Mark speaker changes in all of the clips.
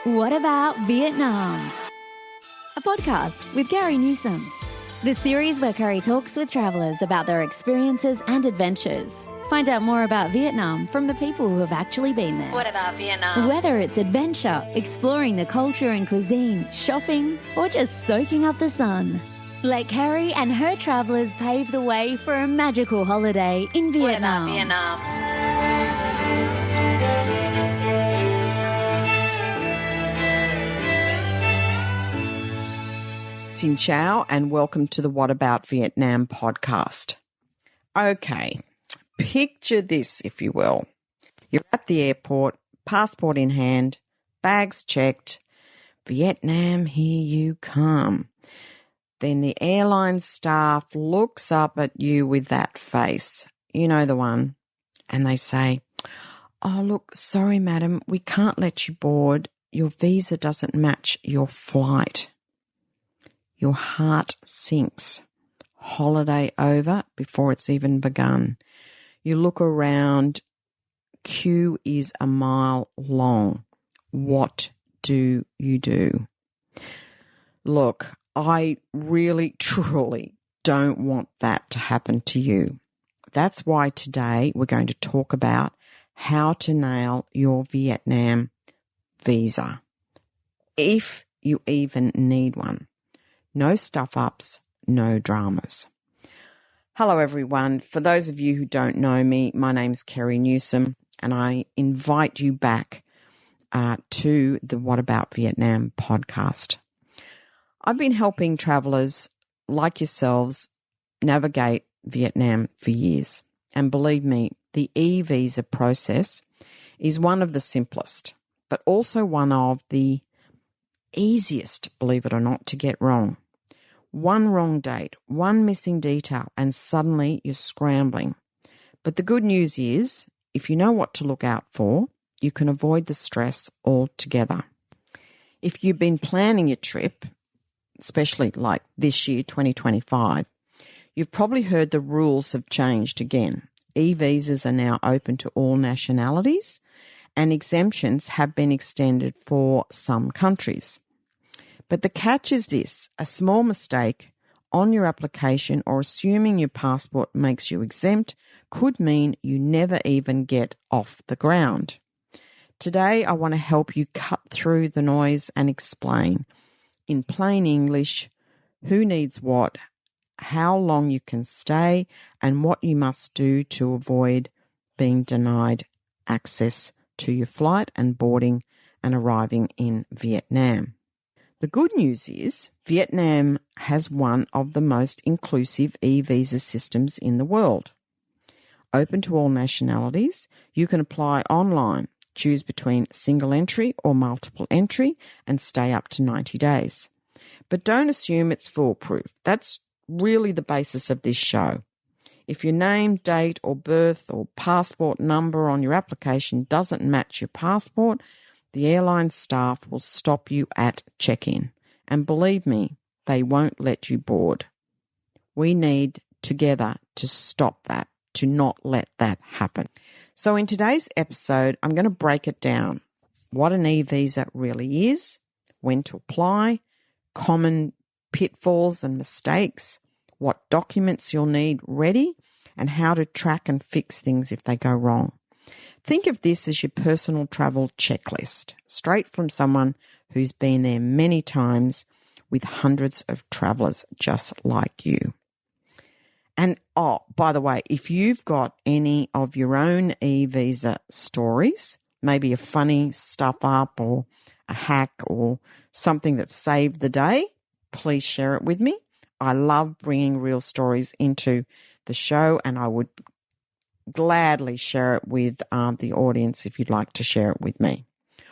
Speaker 1: What About Vietnam? A podcast with Gary Newsom. The series where Curry talks with travellers about their experiences and adventures. Find out more about Vietnam from the people who have actually been there.
Speaker 2: What about Vietnam?
Speaker 1: Whether it's adventure, exploring the culture and cuisine, shopping, or just soaking up the sun. Let Carrie and her travellers pave the way for a magical holiday in Vietnam.
Speaker 2: What about Vietnam?
Speaker 3: Xin chào and welcome to the What About Vietnam podcast. Okay, picture this, if you will. You're at the airport, passport in hand, bags checked. Vietnam, here you come. Then the airline staff looks up at you with that face. You know the one. And they say, "Oh, look, sorry, madam, we can't let you board. Your visa doesn't match your flight." Your heart sinks. Holiday over before it's even begun. You look around. Queue is a mile long. What do you do? Look, I really, truly don't want that to happen to you. That's why today we're going to talk about how to nail your Vietnam visa, if you even need one. No stuff-ups, no dramas. Hello, everyone. For those of you who don't know me, my name's Kerry Newsom, and I invite you back to the What About Vietnam podcast. I've been helping travellers like yourselves navigate Vietnam for years. And believe me, the eVisa process is one of the simplest, but also one of the easiest, believe it or not, to get wrong. One wrong date, one missing detail, and suddenly you're scrambling. But the good news is, if you know what to look out for, you can avoid the stress altogether. If you've been planning your trip, especially like this year, 2025, you've probably heard the rules have changed again. E-visas are now open to all nationalities, and exemptions have been extended for some countries. But the catch is this: a small mistake on your application or assuming your passport makes you exempt could mean you never even get off the ground. Today, I want to help you cut through the noise and explain in plain English who needs what, how long you can stay, and what you must do to avoid being denied access to your flight and boarding and arriving in Vietnam. The good news is Vietnam has one of the most inclusive e-visa systems in the world. Open to all nationalities, you can apply online, choose between single entry or multiple entry, and stay up to 90 days. But don't assume it's foolproof. That's really the basis of this show. If your name, date or birth or passport number on your application doesn't match your passport, the airline staff will stop you at check-in. And believe me, they won't let you board. We need together to stop that, to not let that happen. So in today's episode, I'm going to break it down. What an e-visa really is, when to apply, common pitfalls and mistakes, what documents you'll need ready, and how to track and fix things if they go wrong. Think of this as your personal travel checklist, straight from someone who's been there many times with hundreds of travellers just like you. And, by the way, if you've got any of your own e-visa stories, maybe a funny stuff up or a hack or something that saved the day, please share it with me. I love bringing real stories into the show, and I would gladly share it with the audience if you'd like to share it with me.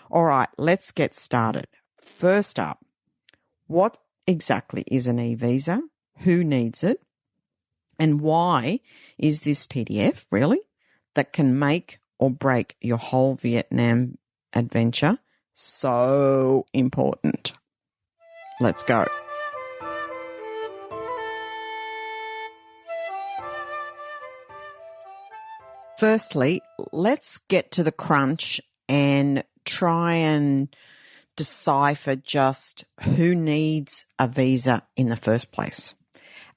Speaker 3: All right, let's get started. First up, what exactly is an e-visa? Who needs it? And why is this PDF really that can make or break your whole Vietnam adventure so important? Let's go. Firstly, let's get to the crunch and try and decipher just who needs a visa in the first place.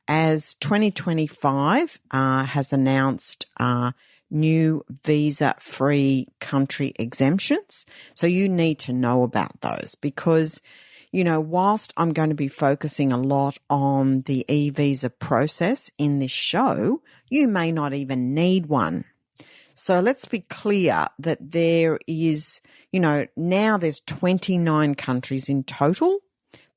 Speaker 3: As 2025 has announced new visa-free country exemptions, so you need to know about those because, whilst I'm going to be focusing a lot on the eVisa process in this show, you may not even need one. So let's be clear that there is, now there's 29 countries in total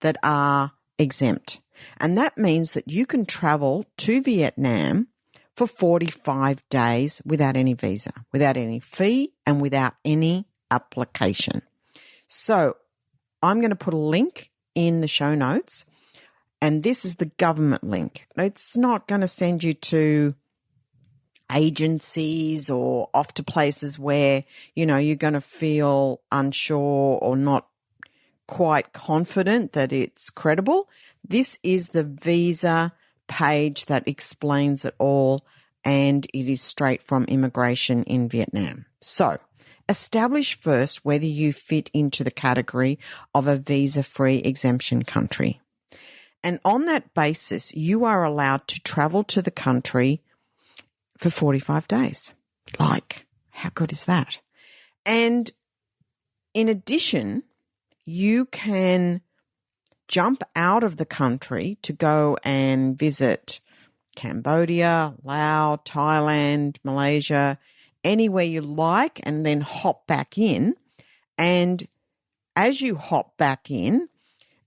Speaker 3: that are exempt. And that means that you can travel to Vietnam for 45 days without any visa, without any fee, and without any application. So I'm going to put a link in the show notes, and this is the government link. It's not going to send you to agencies or off to places where, you're going to feel unsure or not quite confident that it's credible. This is the visa page that explains it all, and it is straight from immigration in Vietnam. So establish first whether you fit into the category of a visa-free exemption country. And on that basis, you are allowed to travel to the country for 45 days. Like, how good is that? And in addition, you can jump out of the country to go and visit Cambodia, Laos, Thailand, Malaysia, anywhere you like, and then hop back in. And as you hop back in,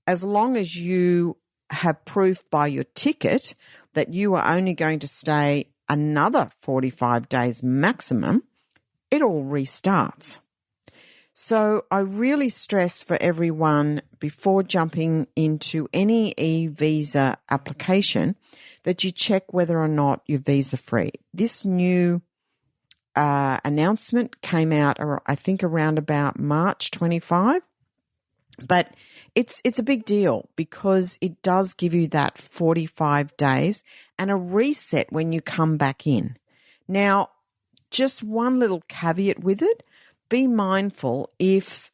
Speaker 3: as long as you have proof by your ticket that you are only going to stay another 45 days maximum, it all restarts. So I really stress for everyone before jumping into any eVisa application that you check whether or not you're visa free. This new announcement came out, I think, around about March 25, but it's a big deal because it does give you that 45 days and a reset when you come back in. Now, just one little caveat with it. Be mindful if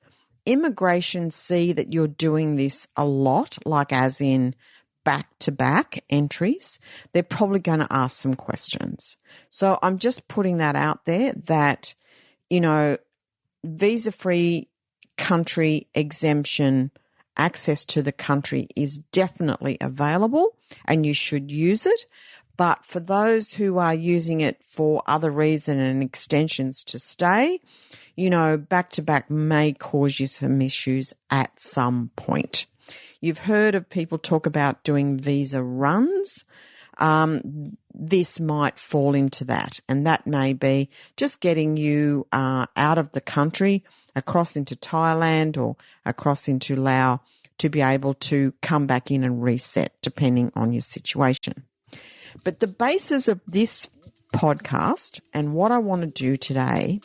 Speaker 3: immigration see that you're doing this a lot, like as in back-to-back entries, they're probably going to ask some questions. So I'm just putting that out there that, visa-free country exemption access to the country is definitely available and you should use it. But for those who are using it for other reason and extensions to stay, back-to-back may cause you some issues at some point. You've heard of people talk about doing visa runs. This might fall into that, and that may be just getting you out of the country, across into Thailand or across into Laos to be able to come back in and reset depending on your situation. But the basis of this podcast and what I want to do today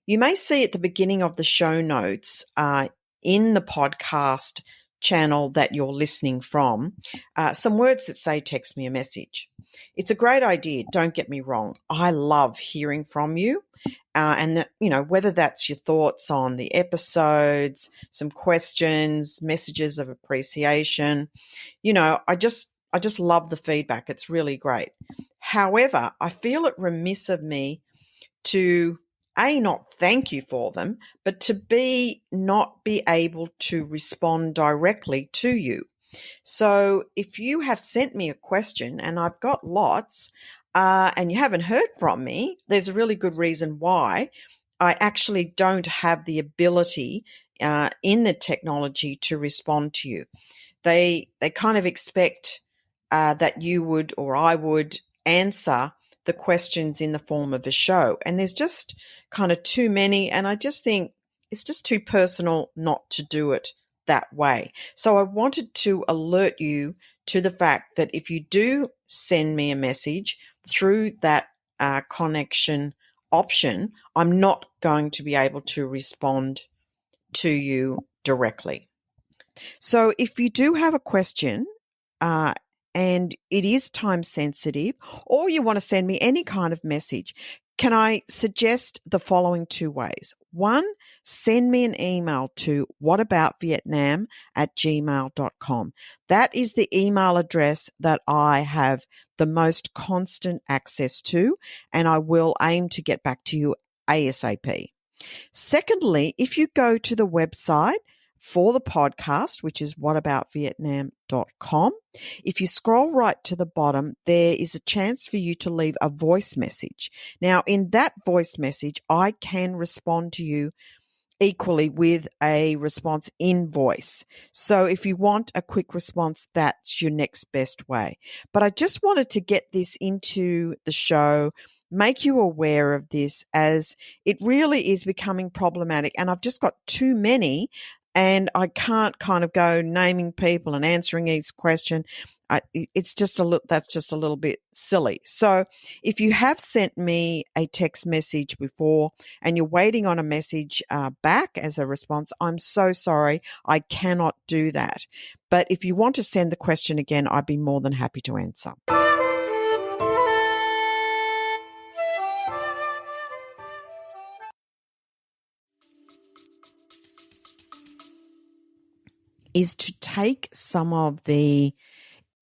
Speaker 3: you may see at the beginning of the show notes in the podcast channel that you're listening from, some words that say text me a message. It's a great idea, don't get me wrong. I love hearing from you. And whether that's your thoughts on the episodes, some questions, messages of appreciation, I just love the feedback. It's really great. However, I feel it remiss of me to not thank you for them, but to not be able to respond directly to you. So if you have sent me a question, and I've got lots, and you haven't heard from me, there's a really good reason why. I actually don't have the ability in the technology to respond to you. They kind of expect that you would or I would answer the questions in the form of a show. And there's just kind of too many, and I just think it's just too personal not to do it that way. So I wanted to alert you to the fact that if you do send me a message through that connection option, I'm not going to be able to respond to you directly. So if you do have a question, and it is time sensitive, or you want to send me any kind of message, can I suggest the following two ways? One, send me an email to whataboutvvietnam@gmail.com. That is the email address that I have the most constant access to, and I will aim to get back to you ASAP. Secondly, if you go to the website for the podcast, which is WhatAboutVietnam.com, if you scroll right to the bottom, there is a chance for you to leave a voice message. Now, in that voice message, I can respond to you equally with a response in voice. So if you want a quick response, that's your next best way. But I just wanted to get this into the show, make you aware of this, as it really is becoming problematic. And I've just got too many, and I can't kind of go naming people and answering each question. That's just a little bit silly. So if you have sent me a text message before and you're waiting on a message back as a response, I'm so sorry. I cannot do that. But if you want to send the question again, I'd be more than happy to answer. Is to take some of the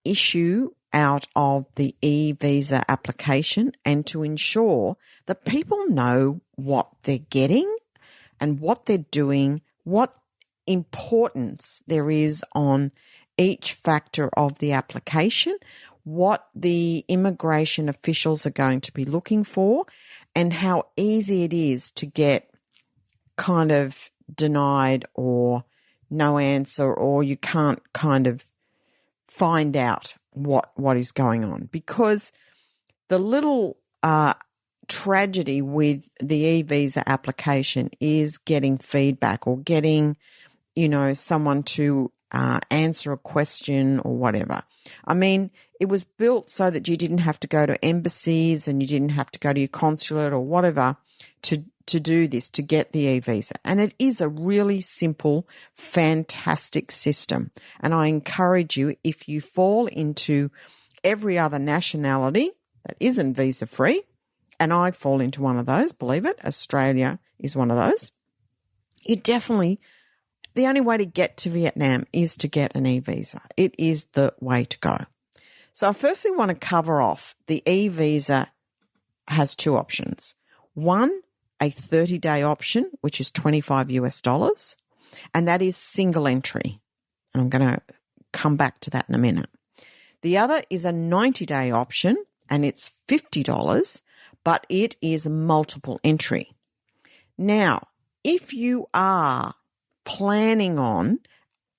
Speaker 3: issue out of the eVisa application and to ensure that people know what they're getting and what they're doing, what importance there is on each factor of the application, what the immigration officials are going to be looking for, and how easy it is to get kind of denied or no answer, or you can't kind of find out what is going on. Because the little tragedy with the eVisa application is getting feedback or getting, someone to answer a question or whatever. I mean, it was built so that you didn't have to go to embassies and you didn't have to go to your consulate or whatever to do this, to get the eVisa. And it is a really simple, fantastic system. And I encourage you, if you fall into every other nationality that isn't visa free, and I fall into one of those, believe it, Australia is one of those, the only way to get to Vietnam is to get an eVisa. It is the way to go. So I firstly want to cover off the eVisa has two options. One, a 30-day option, which is $25, and that is single entry. And I'm going to come back to that in a minute. The other is a 90-day option, and it's $50, but it is multiple entry. Now, if you are planning on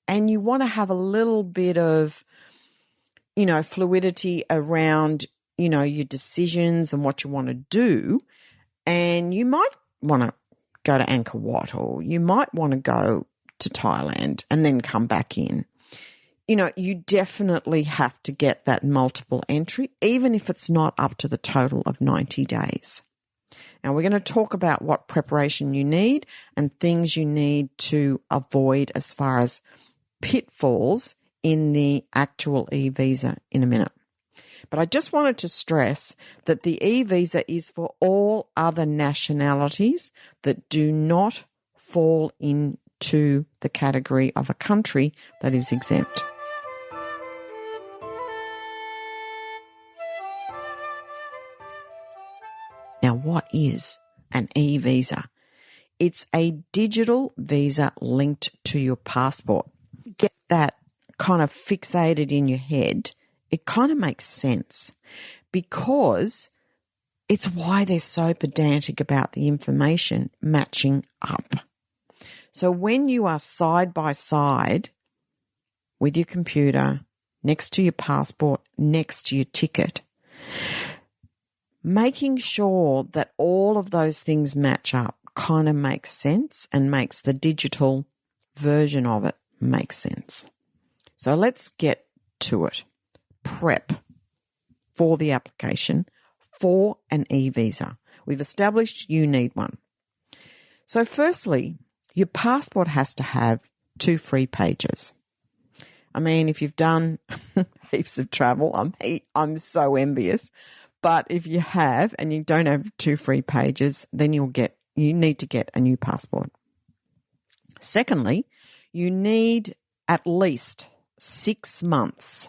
Speaker 3: and you want to have a little bit of, fluidity around, your decisions and what you want to do, and you might want to go to Angkor Wat, or you might want to go to Thailand and then come back in. You definitely have to get that multiple entry, even if it's not up to the total of 90 days. Now, we're going to talk about what preparation you need and things you need to avoid as far as pitfalls in the actual eVisa in a minute. But I just wanted to stress that the eVisa is for all other nationalities that do not fall into the category of a country that is exempt. Now, what is an eVisa? It's a digital visa linked to your passport. Get that kind of fixated in your head. It kind of makes sense because it's why they're so pedantic about the information matching up. So when you are side by side with your computer, next to your passport, next to your ticket, making sure that all of those things match up kind of makes sense and makes the digital version of it make sense. So let's get to it. Prep for the application for an eVisa. We've established you need one. So firstly, your passport has to have 2 free pages. I mean, if you've done heaps of travel, I'm so envious. But if you have and you don't have 2 free pages, then you need to get a new passport. Secondly, you need at least 6 months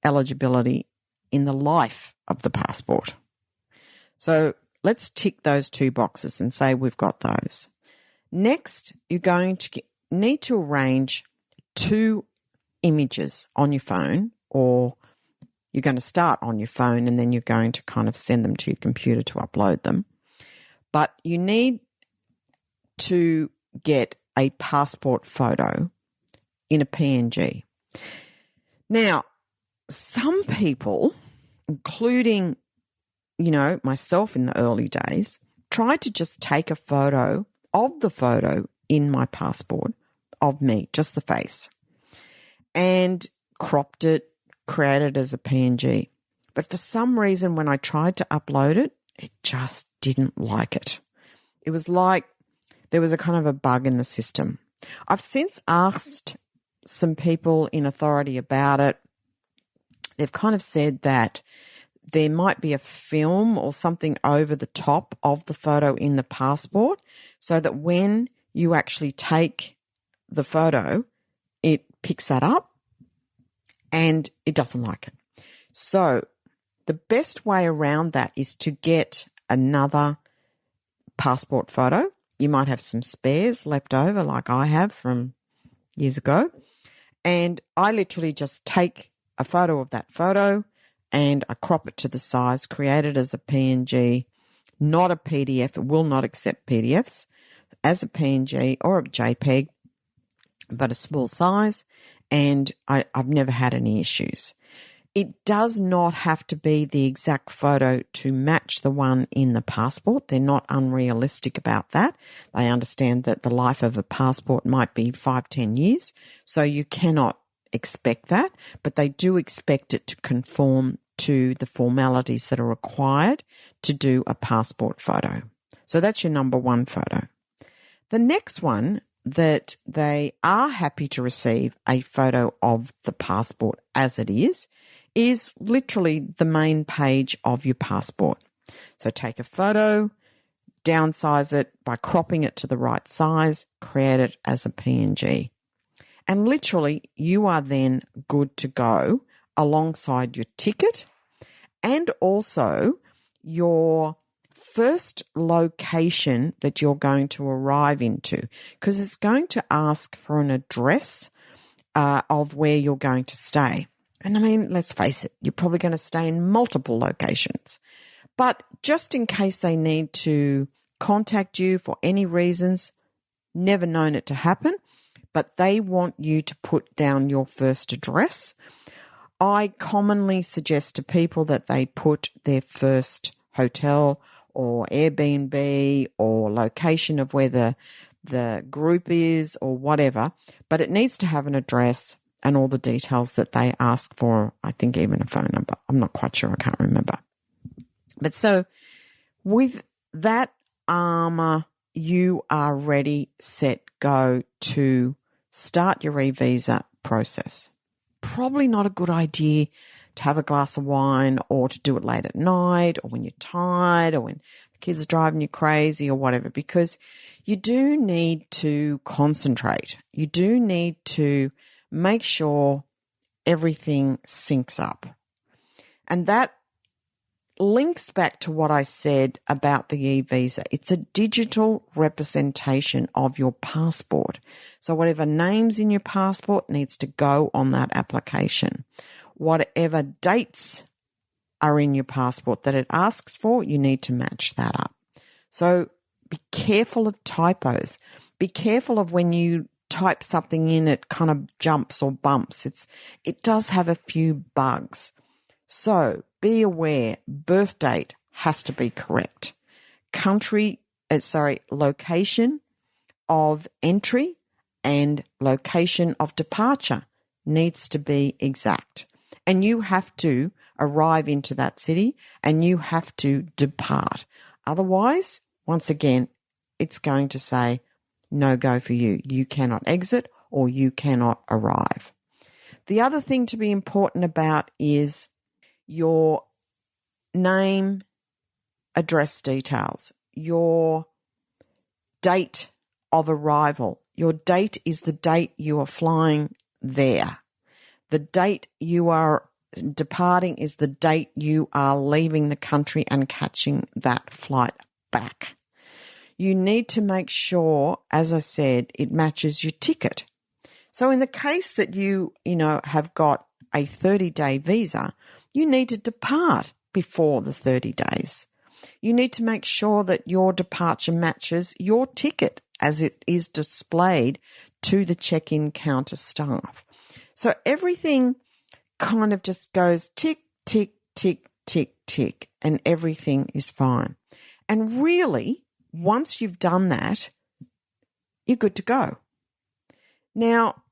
Speaker 3: eligibility in the life of the passport. So let's tick those 2 boxes and say we've got those. Next, you're going to need to arrange 2 images on your phone, or you're going to start on your phone and then you're going to kind of send them to your computer to upload them. But you need to get a passport photo in a PNG. Now, some people, including, myself in the early days, tried to just take a photo of the photo in my passport of me, just the face, and cropped it, created it as a PNG. But for some reason, when I tried to upload it, it just didn't like it. It was like there was a kind of a bug in the system. I've since asked some people in authority about it. They've kind of said that there might be a film or something over the top of the photo in the passport so that when you actually take the photo, it picks that up and it doesn't like it. So the best way around that is to get another passport photo. You might have some spares left over like I have from years ago. And I literally just take a photo of that photo and I crop it to the size, create it as a PNG, not a PDF. It will not accept PDFs, as a PNG or a JPEG, but a small size, and I've never had any issues. It does not have to be the exact photo to match the one in the passport. They're not unrealistic about that. They understand that the life of a passport might be 5-10 years, so you cannot expect that, but they do expect it to conform to the formalities that are required to do a passport photo. So that's your number 1 photo. The next one that they are happy to receive a photo of the passport as it is literally the main page of your passport. So take a photo, downsize it by cropping it to the right size, create it as a PNG. And literally you are then good to go alongside your ticket and also your first location that you're going to arrive into, because it's going to ask for an address of where you're going to stay. And I mean, let's face it, you're probably going to stay in multiple locations. But just in case they need to contact you for any reasons, never known it to happen, but they want you to put down your first address. I commonly suggest to people that they put their first hotel or Airbnb or location of where the group is or whatever, but it needs to have an address and all the details that they ask for, I think even a phone number. I'm not quite sure, I can't remember. But so with that armor, you are ready, set, go to start your eVisa process. Probably not a good idea to have a glass of wine or to do it late at night or when you're tired or when the kids are driving you crazy or whatever, because you do need to concentrate. You do need to make sure everything syncs up. And that links back to what I said about the eVisa. It's a digital representation of your passport. So whatever name's in your passport needs to go on that application. Whatever dates are in your passport that it asks for, you need to match that up. So be careful of typos. Be careful of when you type something in, it kind of jumps or bumps. It does have a few bugs. So be aware, birth date has to be correct. Location of entry and location of departure needs to be exact. And you have to arrive into that city and you have to depart. Otherwise, once again, it's going to say, no go for you. You cannot exit or you cannot arrive. The other thing to be important about is your name, address details, your date of arrival. Your date is the date you are flying there. The date you are departing is the date you are leaving the country and catching that flight back. You need to make sure, as I said, it matches your ticket. So in the case that you have got a 30-day visa, you need to depart before the 30 days. You need to make sure that your departure matches your ticket as it is displayed to the check-in counter staff. So everything kind of just goes tick, tick, tick, tick, tick, and everything is fine. And really, once you've done that, you're good to go. Now,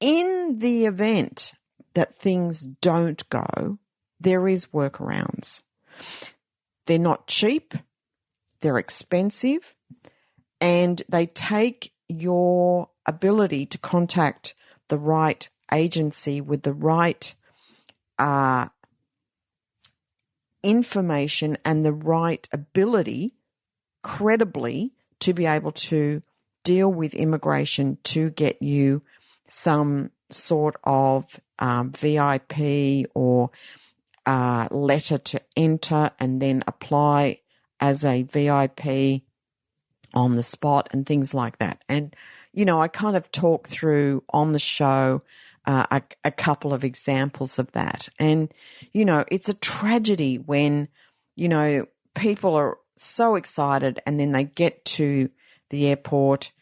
Speaker 3: in the event that things don't go, there is workarounds. They're not cheap, they're expensive, and they take your ability to contact the right agency with the right information and the right ability credibly to be able to deal with immigration to get you some sort of VIP or letter to enter and then apply as a VIP on the spot and things like that. And, I kind of talk through on the show a couple of examples of that. And, it's a tragedy when, people are so excited and then they get to the airport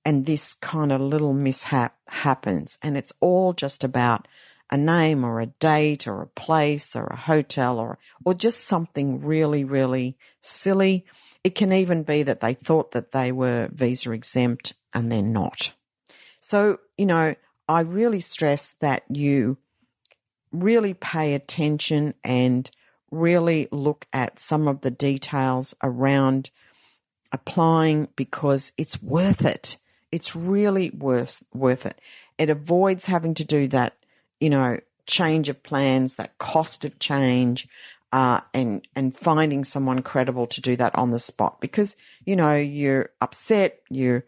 Speaker 3: and this kind of little mishap happens, and it's all just about a name or a date or a place or a hotel or just something really, really silly. It can even be that they thought that they were visa exempt and they're not. So, I really stress that you really pay attention and really look at some of the details around applying, because it's worth it. It's really worth it. It avoids having to do that, change of plans, that cost of change, and finding someone credible to do that on the spot, because, you're upset, you're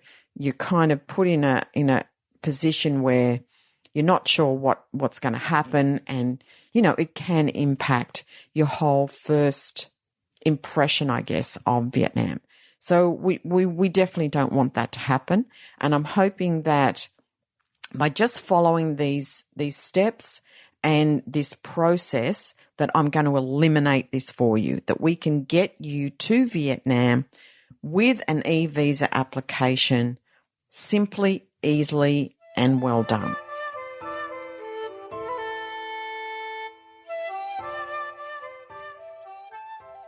Speaker 3: kind of put in a position where you're not sure what's going to happen, and, it can impact your whole first impression, I guess, of Vietnam. So we definitely don't want that to happen. And I'm hoping that by just following these steps and this process, that I'm going to eliminate this for you, that we can get you to Vietnam with an eVisa application simply, easily, and well done.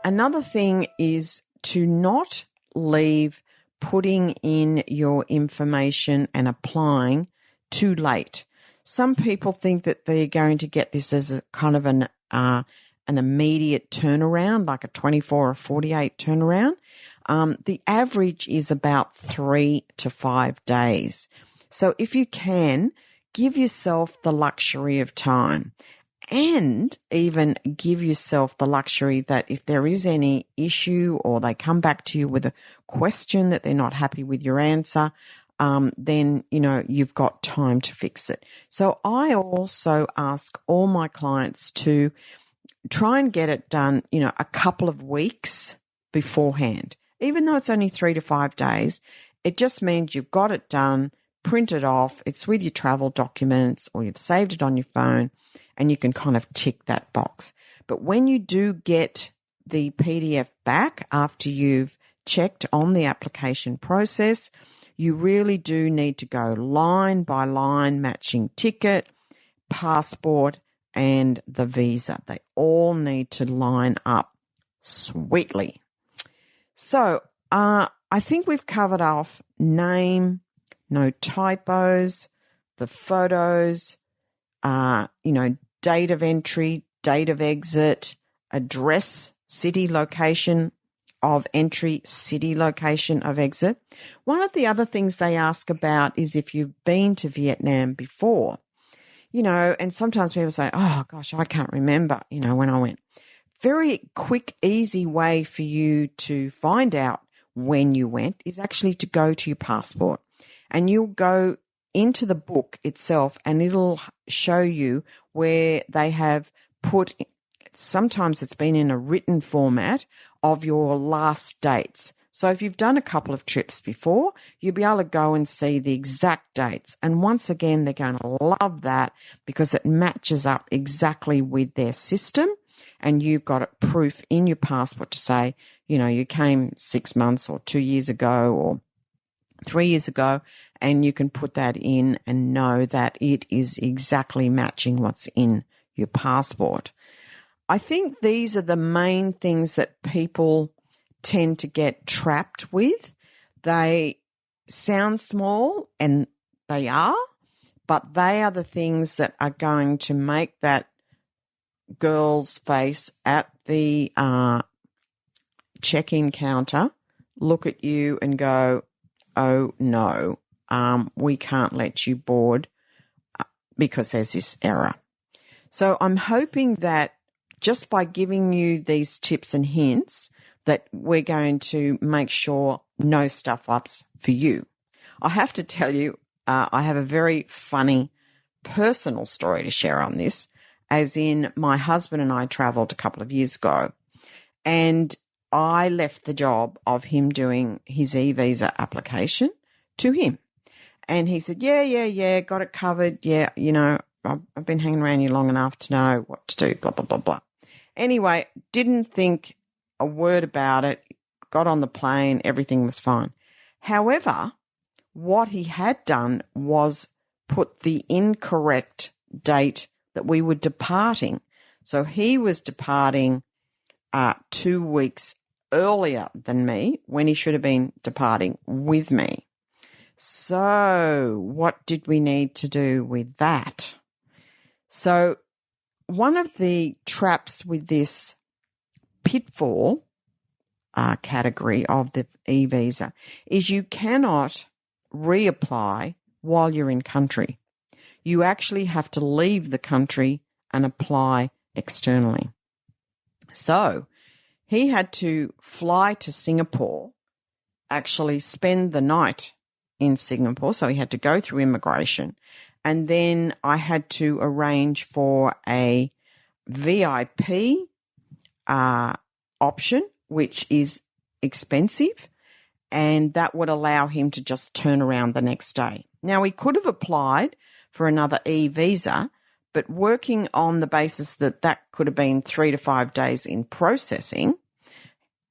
Speaker 3: Another thing is to not leave putting in your information and applying too late. Some people think that they're going to get this as a kind of an immediate turnaround, like a 24 or 48 turnaround. The average is about 3 to 5 days. So if you can, give yourself the luxury of time, and even give yourself the luxury that if there is any issue or they come back to you with a question that they're not happy with your answer, then, you've got time to fix it. So I also ask all my clients to try and get it done, a couple of weeks beforehand. Even though it's only 3 to 5 days, it just means you've got it done, print it off, it's with your travel documents, or you've saved it on your phone, and you can kind of tick that box. But when you do get the PDF back after you've checked on the application process, you really do need to go line by line, matching ticket, passport, and the visa. They all need to line up sweetly. So I think we've covered off name, no typos, the photos, date of entry, date of exit, address, city location of entry, city location of exit. One of the other things they ask about is if you've been to Vietnam before. and sometimes people say, oh gosh, I can't remember, when I went. Very quick, easy way for you to find out when you went is actually to go to your passport, and you'll go into the book itself and it'll show you where they have put, sometimes it's been in a written format of your last dates. So if you've done a couple of trips before, you'll be able to go and see the exact dates. And once again, they're going to love that because it matches up exactly with their system. And you've got proof in your passport to say, you came 6 months or 2 years ago or 3 years ago, and you can put that in and know that it is exactly matching what's in your passport. I think these are the main things that people tend to get trapped with. They sound small, and they are, but they are the things that are going to make that girl's face at the check-in counter look at you and go, oh no, we can't let you board because there's this error. So I'm hoping that just by giving you these tips and hints that we're going to make sure no stuff-ups for you. I have to tell you, I have a very funny personal story to share on this, as in my husband and I travelled a couple of years ago, and I left the job of him doing his eVisa application to him. And he said, yeah, got it covered. Yeah, I've been hanging around you long enough to know what to do, blah, blah, blah, blah. Anyway, didn't think a word about it, got on the plane, everything was fine. However, what he had done was put the incorrect date that we were departing. So he was departing 2 weeks earlier than me when he should have been departing with me. So what did we need to do with that? So one of the traps with this pitfall category of the eVisa is you cannot reapply while you're in country. You actually have to leave the country and apply externally. So he had to fly to Singapore, actually spend the night in Singapore. So he had to go through immigration. And then I had to arrange for a VIP option, which is expensive, and that would allow him to just turn around the next day. Now, he could have applied for another eVisa, but working on the basis that that could have been 3 to 5 days in processing,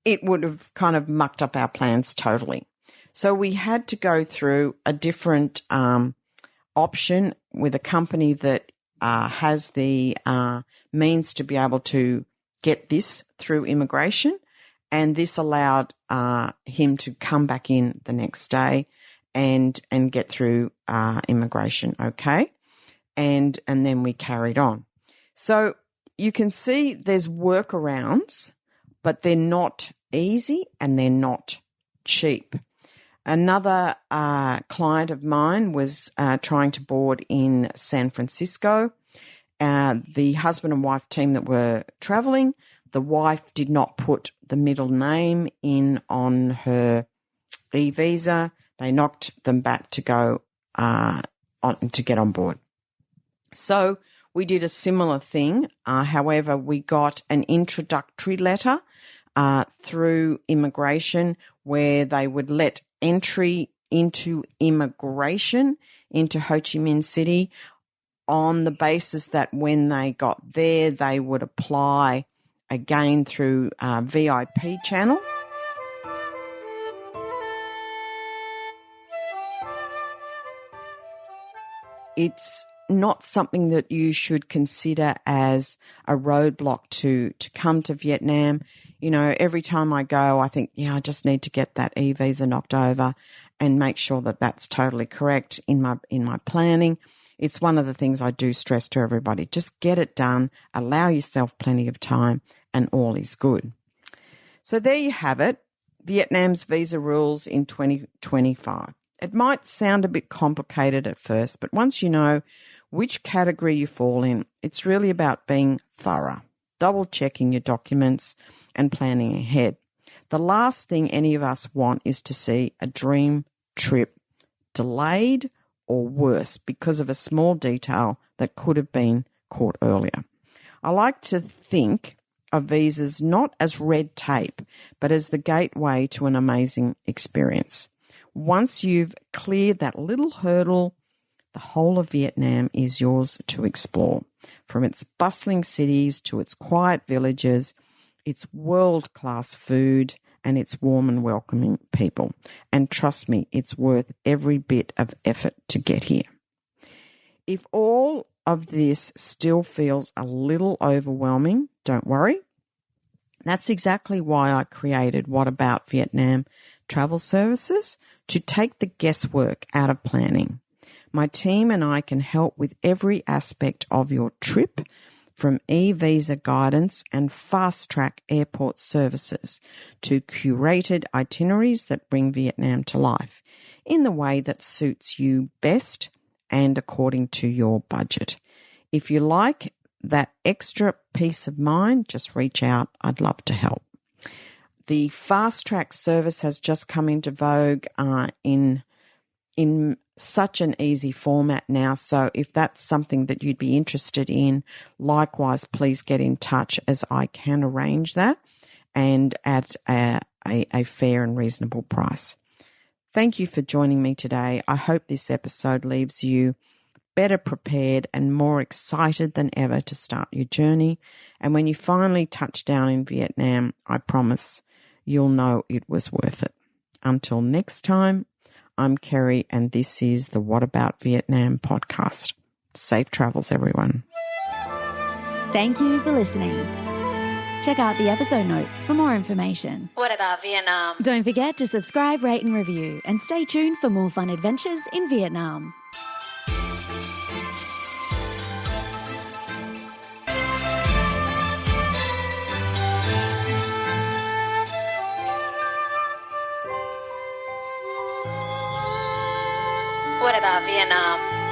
Speaker 3: it would have kind of mucked up our plans totally. So we had to go through a different option with a company that has the means to be able to get this through immigration, and this allowed him to come back in the next day and get through immigration, okay? And then we carried on. So you can see there's workarounds, but they're not easy and they're not cheap. Another client of mine was trying to board in San Francisco. The husband and wife team that were traveling, the wife did not put the middle name in on her eVisa. They knocked them back to go to get on board. So we did a similar thing. However, we got an introductory letter through immigration where they would let entry into immigration into Ho Chi Minh City on the basis that when they got there, they would apply again through VIP channel. It's not something that you should consider as a roadblock to come to Vietnam. You know, every time I go, I think, I just need to get that eVisa knocked over and make sure that that's totally correct in my planning. It's one of the things I do stress to everybody. Just get it done, allow yourself plenty of time, and all is good. So there you have it, Vietnam's visa rules in 2025. It might sound a bit complicated at first, but once you know which category you fall in. It's really about being thorough, double-checking your documents and planning ahead. The last thing any of us want is to see a dream trip delayed or worse because of a small detail that could have been caught earlier. I like to think of visas not as red tape, but as the gateway to an amazing experience. Once you've cleared that little hurdle, the whole of Vietnam is yours to explore. From its bustling cities to its quiet villages, its world-class food, and its warm and welcoming people. And trust me, it's worth every bit of effort to get here. If all of this still feels a little overwhelming, don't worry. That's exactly why I created What About Vietnam Travel Services, to take the guesswork out of planning. My team and I can help with every aspect of your trip, from eVisa guidance and fast-track airport services to curated itineraries that bring Vietnam to life in the way that suits you best and according to your budget. If you like that extra peace of mind, just reach out. I'd love to help. The fast-track service has just come into vogue in such an easy format now. So if that's something that you'd be interested in, likewise, please get in touch, as I can arrange that and at a fair and reasonable price. Thank you for joining me today. I hope this episode leaves you better prepared and more excited than ever to start your journey. And when you finally touch down in Vietnam, I promise you'll know it was worth it. Until next time, I'm Kerry, and this is the What About Vietnam podcast. Safe travels, everyone.
Speaker 1: Thank you for listening. Check out the episode notes for more information.
Speaker 2: What about Vietnam?
Speaker 1: Don't forget to subscribe, rate and review, and stay tuned for more fun adventures in Vietnam.
Speaker 2: What about Vietnam?